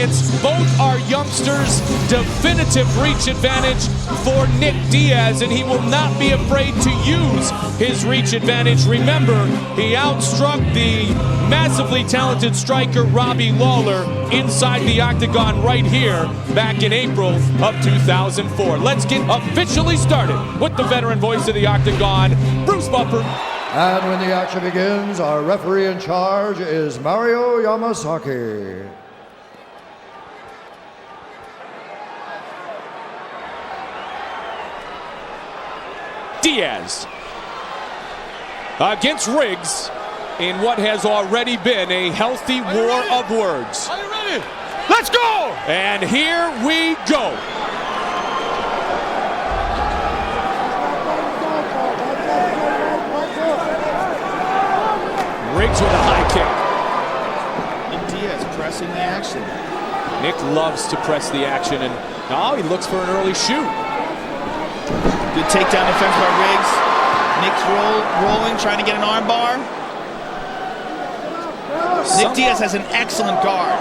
experience. Both are youngsters. Definitive reach advantage for Nick Diaz, and he will not be afraid to use his reach advantage. Remember, he outstruck the massively talented striker Robbie Lawler inside the octagon right here back in April of 2004. Let's get officially started with the veteran voice of the octagon, Bruce Buffer. And when the action begins, our referee in charge is Mario Yamasaki. Diaz against Riggs in what has already been a healthy war of words. Are you ready? Let's go! And here we go. Riggs with a high kick. Nick Diaz pressing the action. Nick loves to press the action, and now he looks for an early shoot. Good takedown defense by Riggs. Nick's rolling, trying to get an arm bar. Nick Diaz has an excellent guard.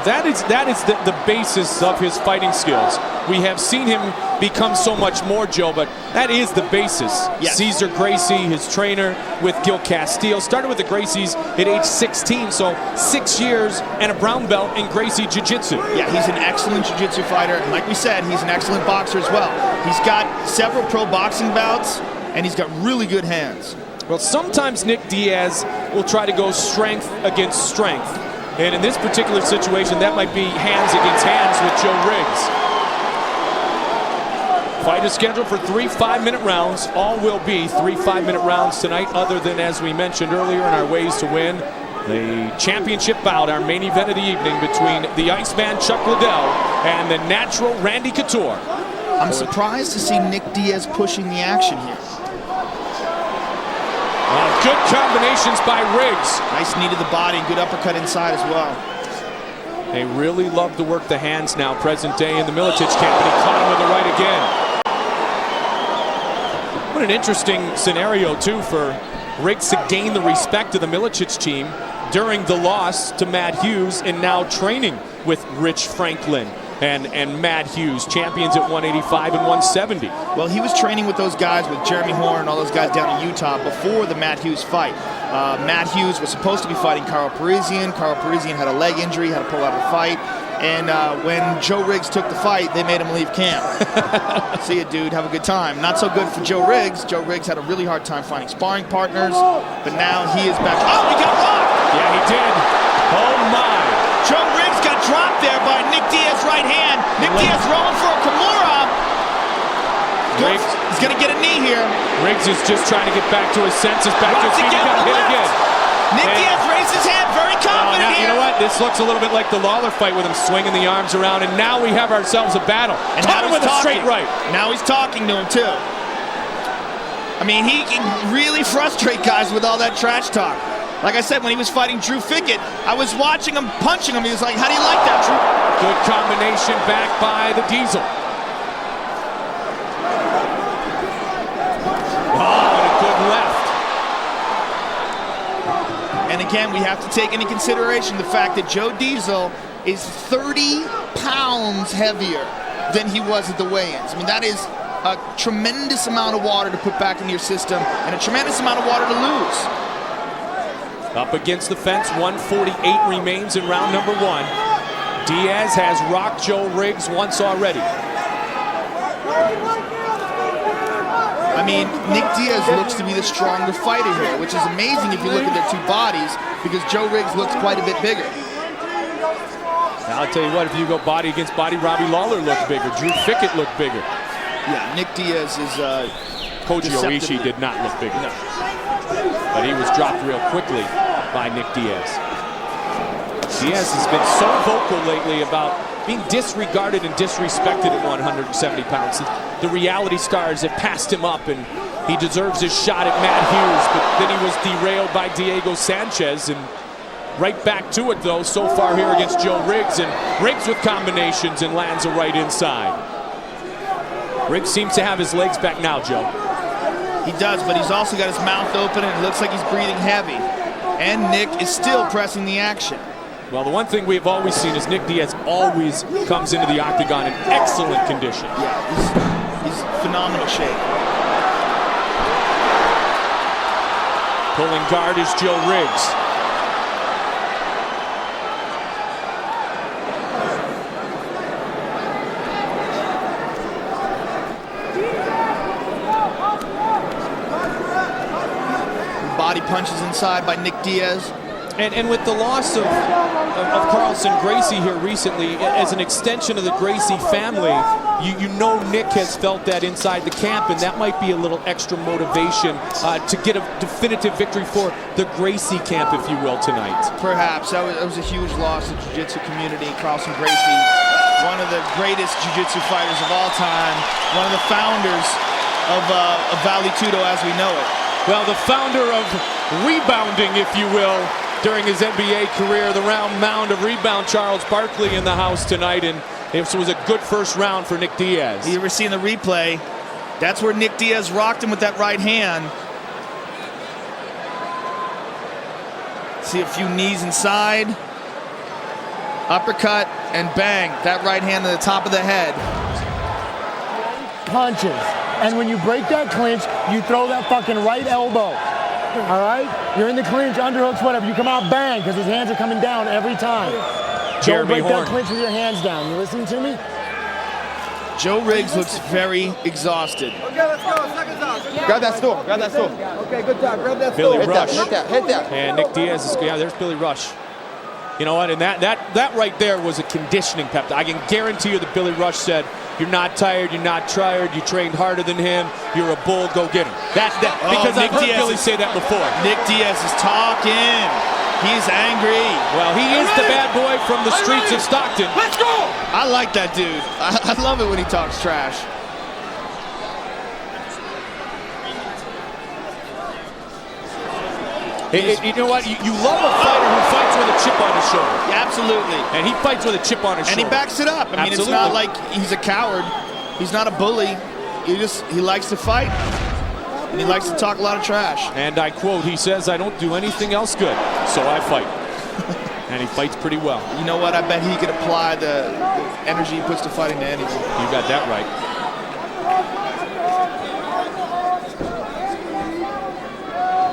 That is the basis of his fighting skills. We have seen him become so much more, Joe, but that is the basis. Yes. Cesar Gracie, his trainer with Gil Castillo, started with the Gracies at age 16, so 6 years and a brown belt in Gracie Jiu-Jitsu. Yeah, he's an excellent jiu-jitsu fighter. And like we said, he's an excellent boxer as well. He's got several pro boxing bouts, and he's got really good hands. Well, sometimes Nick Diaz will try to go strength against strength. And in this particular situation, that might be hands against hands with Joe Riggs. Fight is scheduled for 3 5-minute rounds. All will be 3 5-minute rounds tonight, other than, as we mentioned earlier, in our ways to win, the championship bout, our main event of the evening between the Iceman Chuck Liddell and the natural Randy Couture. I'm surprised to see Nick Diaz pushing the action here. Good combinations by Riggs. Nice knee to the body and good uppercut inside as well. They really love to work the hands now, present day in the Miletich camp, and he caught him with the right again. What an interesting scenario, too, for Riggs to gain the respect of the Miletich team during the loss to Matt Hughes, and now training with Rich Franklin and Matt Hughes, champions at 185 and 170. Well, he was training with those guys, with Jeremy Horn and all those guys down in Utah before the Matt Hughes fight. Matt Hughes was supposed to be fighting Carl Parisian. Carl Parisian had a leg injury, had to pull out of the fight. And when Joe Riggs took the fight, they made him leave camp. See you, dude. Have a good time. Not so good for Joe Riggs. Joe Riggs had a really hard time finding sparring partners, but now he is back. Oh, he got rocked! Yeah, he did. Oh, my. Joe Riggs got dropped there by Nick Diaz's right hand. Nick Diaz rolling for a Kimura. Riggs, he's going to get a knee here. Riggs is just trying to get back to his senses, back to his feet. He got hit again. Nick Diaz raised his hand, very confident here. You know what? This looks a little bit like the Lawler fight with him swinging the arms around, and now we have ourselves a battle. And Caught him with a straight right. Now he's talking to him, too. I mean, he can really frustrate guys with all that trash talk. Like I said, when he was fighting Drew Fickett, I was watching him, punching him. He was like, how do you like that, Drew? Good combination back by the Diesel. Oh, and a good left. And again, we have to take into consideration the fact that Joe Diesel is 30 pounds heavier than he was at the weigh-ins. I mean, that is a tremendous amount of water to put back into your system and a tremendous amount of water to lose. Up against the fence, 148 remains in round number 1. Diaz has rocked Joe Riggs once already. I mean, Nick Diaz looks to be the stronger fighter here, which is amazing if you look at their two bodies, because Joe Riggs looks quite a bit bigger. Now, I'll tell you what, if you go body against body, Robbie Lawler looked bigger. Drew Fickett looked bigger. Yeah, Nick Diaz is Koji Oishi did not look bigger. No. But he was dropped real quickly by Nick Diaz. Diaz has been so vocal lately about being disregarded and disrespected at 170 pounds. The reality stars have passed him up, and he deserves his shot at Matt Hughes, but then he was derailed by Diego Sanchez, and right back to it, though, so far here against Joe Riggs, and Riggs with combinations and lands a right inside. Riggs seems to have his legs back now, Joe. He does, but he's also got his mouth open, and it looks like he's breathing heavy. And Nick is still pressing the action. Well, the one thing we've always seen is Nick Diaz always comes into the octagon in excellent condition. Yeah, he's phenomenal shape. Pulling guard is Joe Riggs. Body punches inside by Nick Diaz. And with the loss of Carlson Gracie here recently, as an extension of the Gracie family, you know Nick has felt that inside the camp, and that might be a little extra motivation to get a definitive victory for the Gracie camp, if you will, tonight. Perhaps. That was a huge loss to the jiu-jitsu community. Carlson Gracie, one of the greatest jiu-jitsu fighters of all time, one of the founders of Vale Tudo as we know it. Well, the founder of rebounding, if you will, during his NBA career, the round mound of rebound. Charles Barkley in the house tonight, and it was a good first round for Nick Diaz. You ever seen the replay? That's where Nick Diaz rocked him with that right hand. See a few knees inside. Uppercut, and bang, that right hand to the top of the head. Punches. And when you break that clinch, you throw that fucking right elbow. All right? You're in the clinch, underhooks, whatever. You come out, bang, because his hands are coming down every time. Don't break that clinch with your hands down. You listening to me? Joe Riggs looks very exhausted. Okay, let's go. Seconds out. Grab that stool. Grab that stool. Okay, good job. Grab that Billy stool. Rush. Hit that. And Nick Diaz is, yeah, there's Billy Rush. You know what, and that right there was a conditioning pep talk. I can guarantee you that Billy Rush said, you're not tired, you're not tired, you trained harder than him, you're a bull, go get him. Because I've heard Billy say that before. Nick Diaz is talking. He's angry. Well, he is the bad boy from the streets of Stockton. Let's go! I like that dude. I love it when he talks trash. You know what? You love a fighter who fights with a chip on his shoulder. Yeah, absolutely. And he fights with a chip on his shoulder. And he backs it up. I mean, Absolutely. It's not like he's a coward. He's not a bully. He likes to fight. And he likes to talk a lot of trash. And I quote, he says, I don't do anything else good, so I fight. And he fights pretty well. You know what? I bet he could apply the energy he puts to fighting to anyone. You got that right.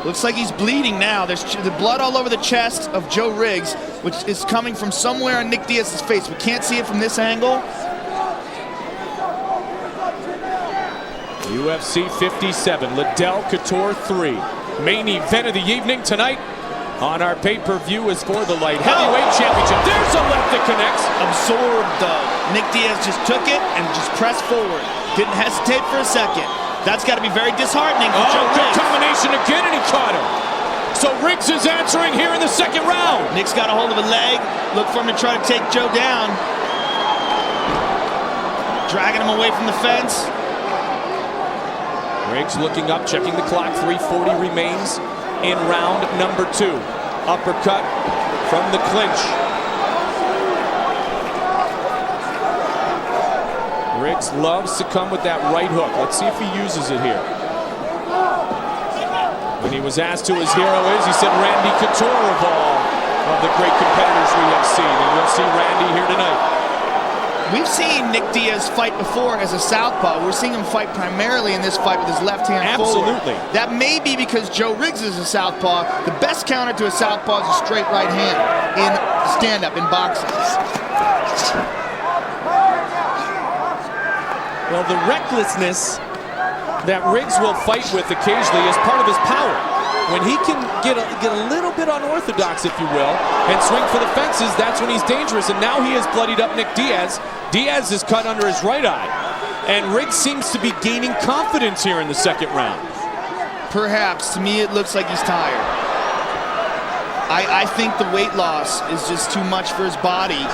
Looks like he's bleeding now. There's the blood all over the chest of Joe Riggs, which is coming from somewhere in Nick Diaz's face. We can't see it from this angle. UFC 57, Liddell Couture 3. Main event of the evening tonight on our pay-per-view is for the light heavyweight championship. There's a left that connects. Absorbed though. Nick Diaz just took it and just pressed forward. Didn't hesitate for a second. That's got to be very disheartening for Joe Good Riggs. combination again, and he caught him. So Riggs is answering here in the second round. Nick's got a hold of a leg. Look for him to try to take Joe down. Dragging him away from the fence. Riggs looking up, checking the clock. 3:40 remains in round number 2. Uppercut from the clinch. Riggs loves to come with that right hook. Let's see if he uses it here. When he was asked who his hero is, he said Randy Couture of all of the great competitors we have seen. And we'll see Randy here tonight. We've seen Nick Diaz fight before as a southpaw. We're seeing him fight primarily in this fight with his left hand forward. Absolutely. That may be because Joe Riggs is a southpaw. The best counter to a southpaw is a straight right hand in stand-up, in boxing. Well, the recklessness that Riggs will fight with occasionally is part of his power. When he can get a little bit unorthodox, if you will, and swing for the fences, that's when he's dangerous. And now he has bloodied up Nick Diaz. Diaz is cut under his right eye. And Riggs seems to be gaining confidence here in the second round. Perhaps. To me, it looks like he's tired. I think the weight loss is just too much for his body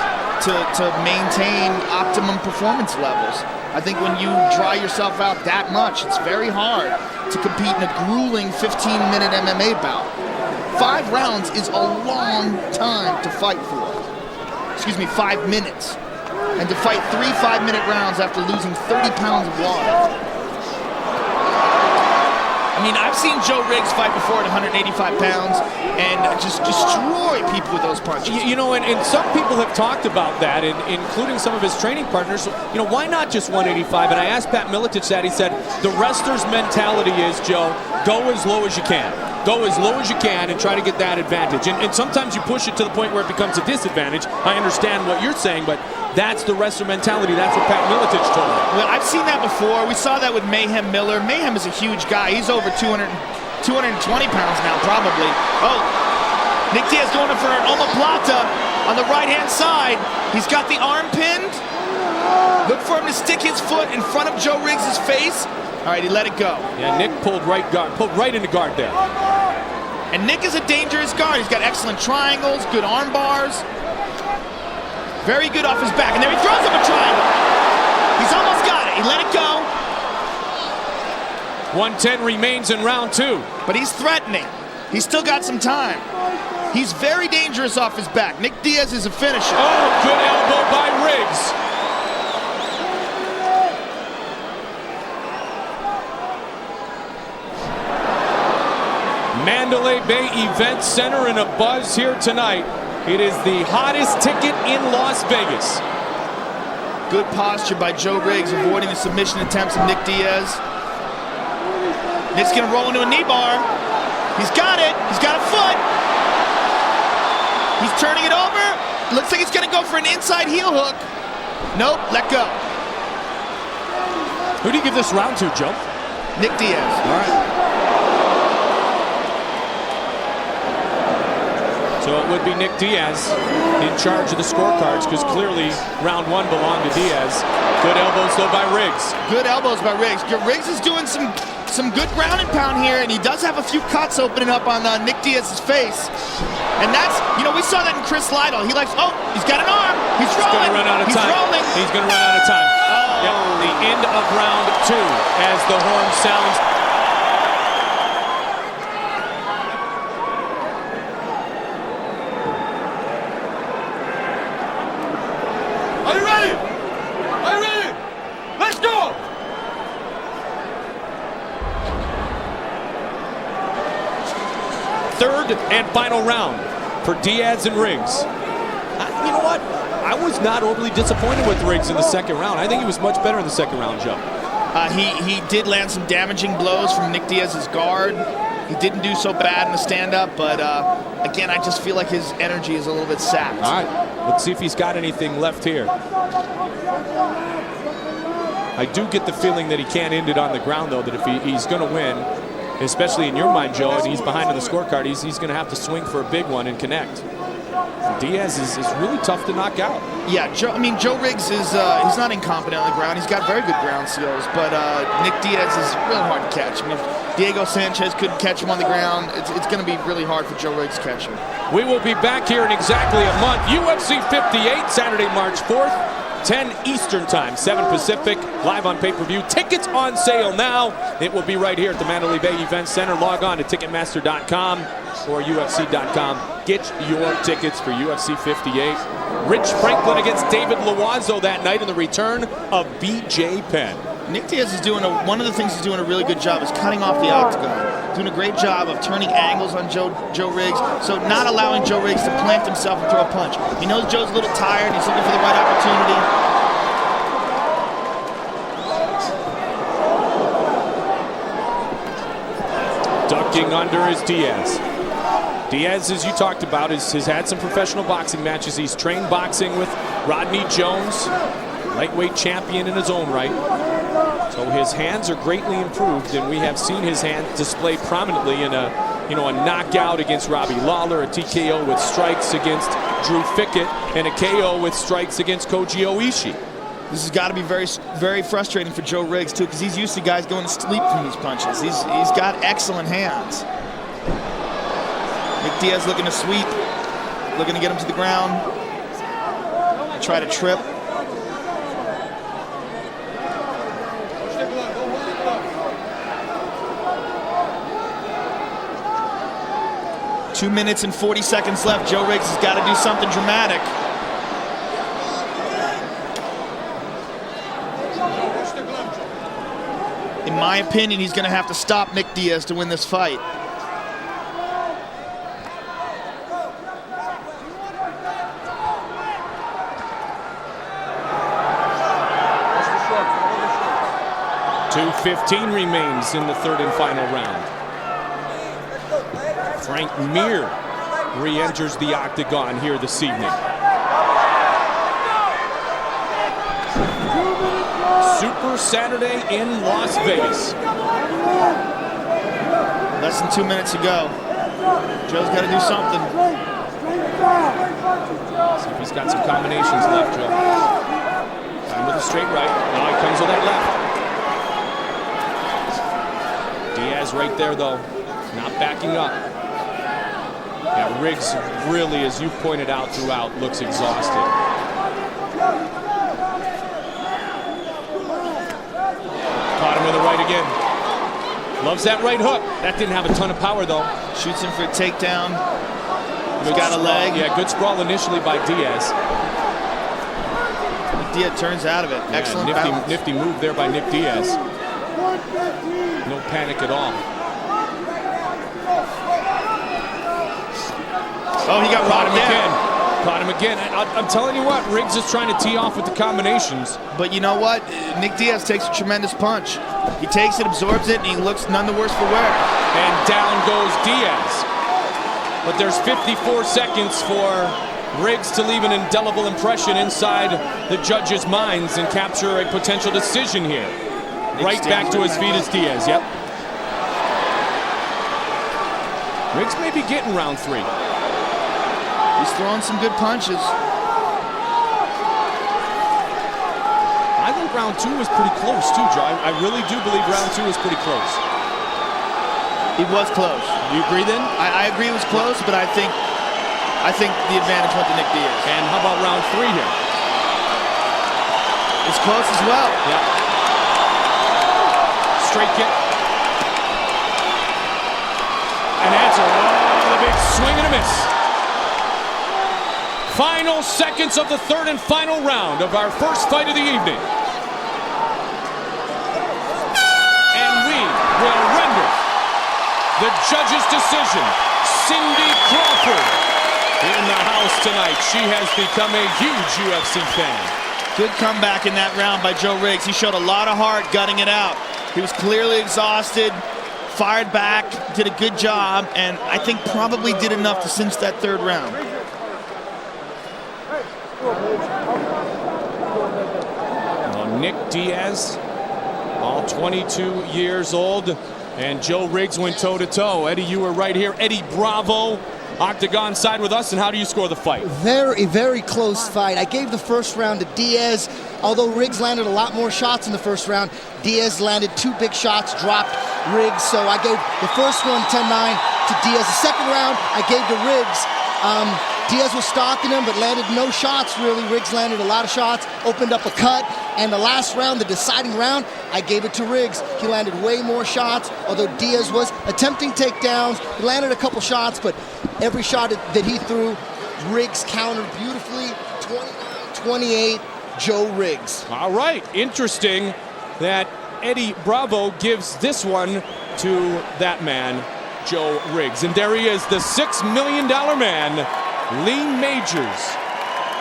to maintain optimum performance levels. I think when you dry yourself out that much, it's very hard to compete in a grueling 15-minute MMA bout. 5 rounds is a long time to fight for. Excuse me, 5 minutes. And to fight 3 5-minute rounds after losing 30 pounds of water. I mean, I've seen Joe Riggs fight before at 185 pounds and just destroy people with those punches. You know, and some people have talked about that, including some of his training partners. You know, why not just 185? And I asked Pat Miletich that. He said, the wrestler's mentality is, Joe, go as low as you can. Go as low as you can and try to get that advantage. And sometimes you push it to the point where it becomes a disadvantage. I understand what you're saying, but that's the wrestler mentality. That's what Pat Miletich told me. Well, I've seen that before. We saw that with Mayhem Miller. Mayhem is a huge guy. He's over 220 pounds now, probably. Oh, Nick Diaz going in for an omoplata on the right-hand side. He's got the arm pinned. Look for him to stick his foot in front of Joe Riggs' face. All right, he let it go. Yeah, Nick pulled right into guard there. And Nick is a dangerous guard. He's got excellent triangles, good arm bars. Very good off his back. And there he throws him a triangle. He's almost got it. He let it go. 110 remains in round 2. But he's threatening. He's still got some time. He's very dangerous off his back. Nick Diaz is a finisher. Oh, good elbow by Riggs. Mandalay Bay Event Center in a buzz here tonight. It is the hottest ticket in Las Vegas. Good posture by Joe Riggs, avoiding the submission attempts of Nick Diaz. Nick's gonna roll into a knee bar. He's got it. He's got a foot. He's turning it over. Looks like he's gonna go for an inside heel hook. Nope, let go. Who do you give this round to, Joe? Nick Diaz. All right. So it would be Nick Diaz in charge of the scorecards, because clearly round 1 belonged to Diaz. Good elbows though by Riggs. Good elbows by Riggs. Riggs is doing some good ground and pound here, and he does have a few cuts opening up on Nick Diaz's face. And that's, you know, we saw that in Chris Lytle. He likes, oh, he's got an arm. He's rolling. He's going to run out of time. Rolling. He's going to run out of time. Oh. Yep, the end of round 2 as the horn sounds. Are you ready? Are you ready? Let's go! Third and final round for Diaz and Riggs. You know what? I was not overly disappointed with Riggs in the second round. I think he was much better in the second round, Joe. He did land some damaging blows from Nick Diaz's guard. He didn't do so bad in the stand-up, but again, I just feel like his energy is a little bit sapped. All right, let's see if he's got anything left here. I do get the feeling that he can't end it on the ground, though, that if he's going to win, especially in your mind, Joe, and he's behind on the scorecard, he's going to have to swing for a big one and connect. Diaz is really tough to knock out. Yeah, Joe Riggs is he's not incompetent on the ground. He's got very good ground skills, but Nick Diaz is really hard to catch. I mean, if Diego Sanchez couldn't catch him on the ground, it's going to be really hard for Joe Riggs to catch him. We will be back here in exactly a month. UFC 58, Saturday, March 4th. 10 Eastern Time, 7 Pacific, live on pay-per-view. Tickets on sale now. It will be right here at the Mandalay Bay Event Center. Log on to Ticketmaster.com or UFC.com. Get your tickets for UFC 58. Rich Franklin against David Loiseau that night in the return of BJ Penn. Nick Diaz is doing one of the things he's doing a really good job is cutting off the octagon. Doing a great job of turning angles on Joe Riggs, so not allowing Joe Riggs to plant himself and throw a punch. He knows Joe's a little tired. He's looking for the right opportunity. Ducking under is Diaz. Diaz, as you talked about, has had some professional boxing matches. He's trained boxing with Rodney Jones, lightweight champion in his own right. So his hands are greatly improved, and we have seen his hands displayed prominently in a knockout against Robbie Lawler, a TKO with strikes against Drew Fickett, and a KO with strikes against Koji Oishi. This has got to be very, very frustrating for Joe Riggs too, because he's used to guys going to sleep from these punches. He's got excellent hands. Nick Diaz looking to sweep, looking to get him to the ground, try to trip. Two minutes and 40 seconds left. Joe Riggs has got to do something dramatic. In my opinion, he's going to have to stop Nick Diaz to win this fight. .2:15 remains in the third and final round. Frank Mir re-enters the octagon here this evening. Super Saturday in Las Vegas. Less than 2 minutes to go. Joe's got to do something. See if he's got some combinations left, Joe. Time with a straight right. Now he comes with that left. Diaz right there, though, not backing up. Yeah, Riggs really, as you pointed out throughout, looks exhausted. Caught him with a right again. Loves that right hook. That didn't have a ton of power, though. Shoots him for a takedown. He's got a leg. Yeah, good sprawl initially by Diaz. Diaz turns out of it. Yeah, Excellent balance. nifty move there by Nick Diaz. No panic at all. Oh, he got rocked again. Caught him again. I'm telling you what, Riggs is trying to tee off with the combinations. But you know what? Nick Diaz takes a tremendous punch. He takes it, absorbs it, and he looks none the worse for wear. And down goes Diaz. But there's 54 seconds for Riggs to leave an indelible impression inside the judges' minds and capture a potential decision here. Right back to his feet is Diaz, yep. Riggs may be getting round 3. He's throwing some good punches. I think round 2 was pretty close too, Joe. I really do believe round 2 was pretty close. It was close. You agree then? I agree it was close, but I think the advantage went to Nick Diaz. And how about round 3 here? It's close as well. Yeah. Straight kick. And answer. Oh, the big swing and a miss. Final seconds of the third and final round of our first fight of the evening. And we will render the judge's decision. Cindy Crawford in the house tonight. She has become a huge UFC fan. Good comeback in that round by Joe Riggs. He showed a lot of heart gutting it out. He was clearly exhausted, fired back, did a good job, and I think probably did enough to cinch that third round. Well, Nick Diaz, all 22 years old, and Joe Riggs went toe-to-toe. Eddie, you were right here. Eddie Bravo, octagon side with us, and how do you score the fight? Very, very close fight. I gave the first round to Diaz. Although Riggs landed a lot more shots in the first round, Diaz landed 2 big shots, dropped Riggs. So I gave the first one 10-9 to Diaz. The second round, I gave to Riggs. Diaz was stalking him, but landed no shots, really. Riggs landed a lot of shots, opened up a cut. And the last round, the deciding round, I gave it to Riggs. He landed way more shots, although Diaz was attempting takedowns. He landed a couple shots, but every shot that he threw, Riggs countered beautifully. 29-28, Joe Riggs. All right, interesting that Eddie Bravo gives this one to that man, Joe Riggs. And there he is, the $6 million man, Lee Majors,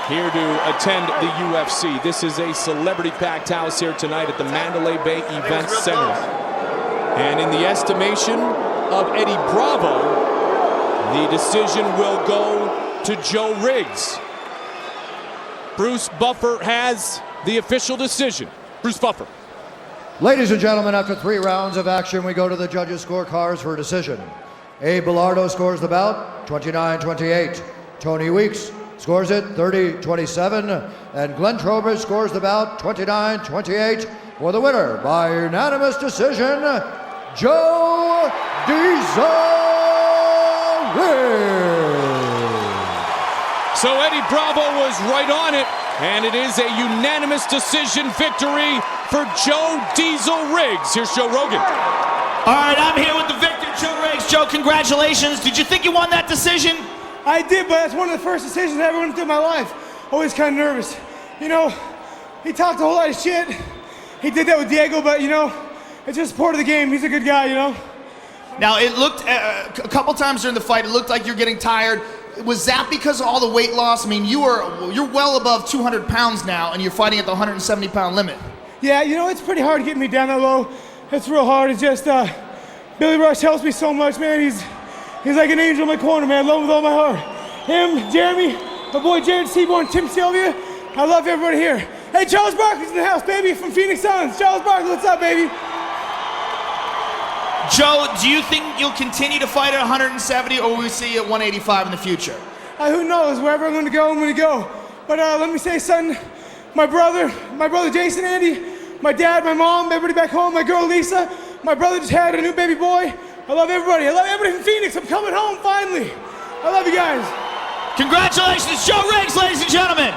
here to attend the UFC. This is a celebrity-packed house here tonight at the Mandalay Bay Event Center. And in the estimation of Eddie Bravo, the decision will go to Joe Riggs. Bruce Buffer has the official decision. Bruce Buffer. Ladies and gentlemen, after 3 rounds of action, we go to the judges' scorecards for a decision. Abe Bilardo scores the bout, 29-28. Tony Weeks scores it, 30-27. And Glenn Trowbridge scores the bout, 29-28. For the winner, by unanimous decision, Joe Riggs. So Eddie Bravo was right on it, and it is a unanimous decision victory for Joe Diesel Riggs. Here's Joe Rogan. All right, I'm here with the victor, Joe Riggs. Joe, congratulations. Did you think you won that decision? I did, but that's one of the first decisions I ever went through in my life. Always kind of nervous. You know, he talked a whole lot of shit. He did that with Diego, but you know, it's just part of the game. He's a good guy, you know. Now, it looked, a couple times during the fight, it looked like you're getting tired. Was that because of all the weight loss? I mean, you're well above 200 pounds now, and you're fighting at the 170-pound limit. Yeah, you know, it's pretty hard to get me down that low. It's real hard. It's just, Billy Rush helps me so much, man. He's like an angel in my corner, man. I love him with all my heart. Him, Jeremy, my boy Jared Seaborn, Tim Sylvia. I love everybody here. Hey, Charles Barkley's in the house, baby, from Phoenix Suns. Charles Barkley, what's up, baby? Joe, do you think you'll continue to fight at 170, or will we see you at 185 in the future? Who knows? Wherever I'm going to go, I'm going to go. But let me say, son, my brother Jason, Andy, my dad, my mom, everybody back home, my girl Lisa, my brother just had a new baby boy. I love everybody. I love everybody from Phoenix. I'm coming home finally. I love you guys. Congratulations, Joe Riggs, ladies and gentlemen.